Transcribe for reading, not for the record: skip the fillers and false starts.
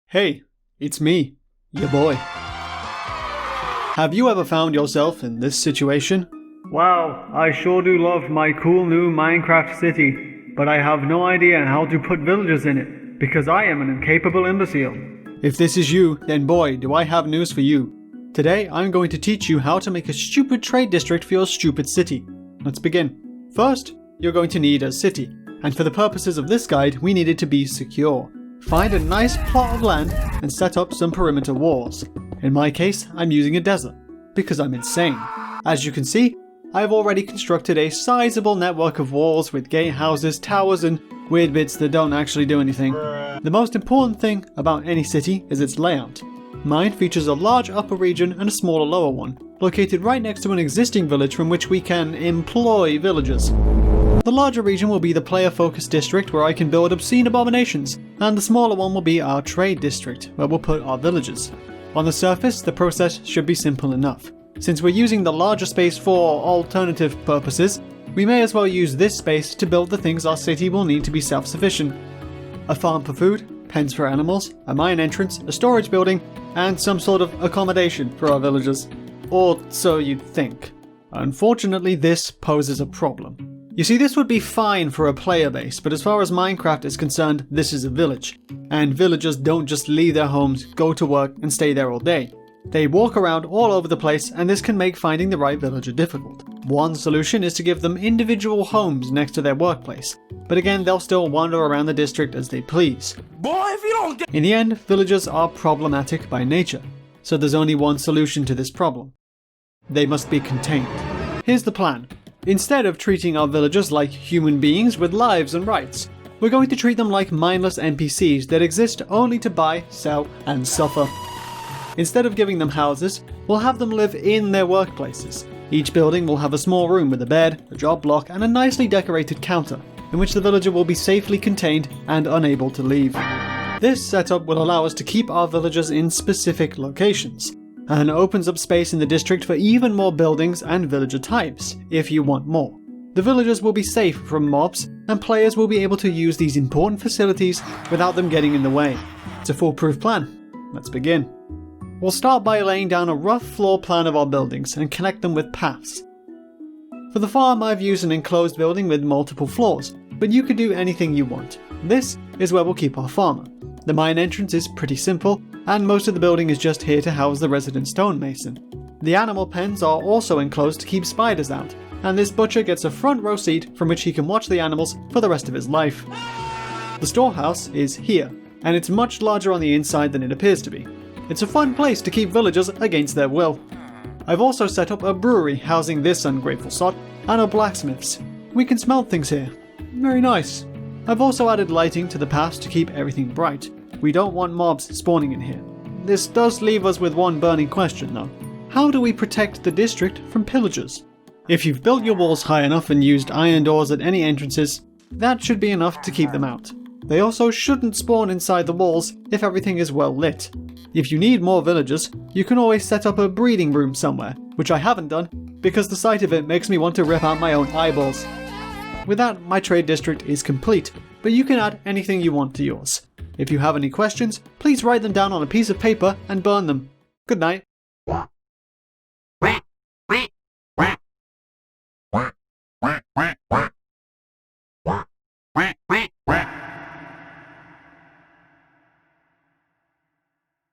Hey, it's me, your boy. Have you ever found yourself in this situation? Wow, I sure do love my cool new Minecraft city, but I have no idea how to put villagers in it, because I am an incapable imbecile. If this is you, then boy, do I have news for you. Today, I'm going to teach you how to make a stupid trade district for your stupid city. Let's begin. First, you're going to need a city, and for the purposes of this guide, we need it to be secure. Find a nice plot of land and set up some perimeter walls. In my case, I'm using a desert, because I'm insane. As you can see, I've already constructed a sizable network of walls with gatehouses, towers, and weird bits that don't actually do anything. The most important thing about any city is its layout. Mine features a large upper region and a smaller lower one, located right next to an existing village from which we can employ villagers. The larger region will be the player-focused district where I can build obscene abominations, and the smaller one will be our trade district, where we'll put our villagers. On the surface, the process should be simple enough. Since we're using the larger space for alternative purposes, we may as well use this space to build the things our city will need to be self-sufficient. A farm for food, pens for animals, a mine entrance, a storage building, and some sort of accommodation for our villagers. Or so you'd think. Unfortunately, this poses a problem. You see, this would be fine for a player base, but as far as Minecraft is concerned, this is a village. And villagers don't just leave their homes, go to work, and stay there all day. They walk around all over the place, and this can make finding the right villager difficult. One solution is to give them individual homes next to their workplace, but again, they'll still wander around the district as they please. In the end, villagers are problematic by nature, so there's only one solution to this problem. They must be contained. Here's the plan. Instead of treating our villagers like human beings with lives and rights, we're going to treat them like mindless NPCs that exist only to buy, sell, and suffer. Instead of giving them houses, we'll have them live in their workplaces. Each building will have a small room with a bed, a job block, and a nicely decorated counter, in which the villager will be safely contained and unable to leave. This setup will allow us to keep our villagers in specific locations, and opens up space in the district for even more buildings and villager types, if you want more. The villagers will be safe from mobs, and players will be able to use these important facilities without them getting in the way. It's a foolproof plan. Let's begin. We'll start by laying down a rough floor plan of our buildings and connect them with paths. For the farm, I've used an enclosed building with multiple floors, but you could do anything you want. This is where we'll keep our farmer. The mine entrance is pretty simple, and most of the building is just here to house the resident stonemason. The animal pens are also enclosed to keep spiders out, and this butcher gets a front row seat from which he can watch the animals for the rest of his life. The storehouse is here, and it's much larger on the inside than it appears to be. It's a fun place to keep villagers against their will. I've also set up a brewery housing this ungrateful sod, and a blacksmith's. We can smelt things here. Very nice. I've also added lighting to the paths to keep everything bright. We don't want mobs spawning in here. This does leave us with one burning question though. How do we protect the district from pillagers? If you've built your walls high enough and used iron doors at any entrances, that should be enough to keep them out. They also shouldn't spawn inside the walls if everything is well lit. If you need more villagers, you can always set up a breeding room somewhere, which I haven't done because the sight of it makes me want to rip out my own eyeballs. With that, my trade district is complete, but you can add anything you want to yours. If you have any questions, please write them down on a piece of paper and burn them. Good night.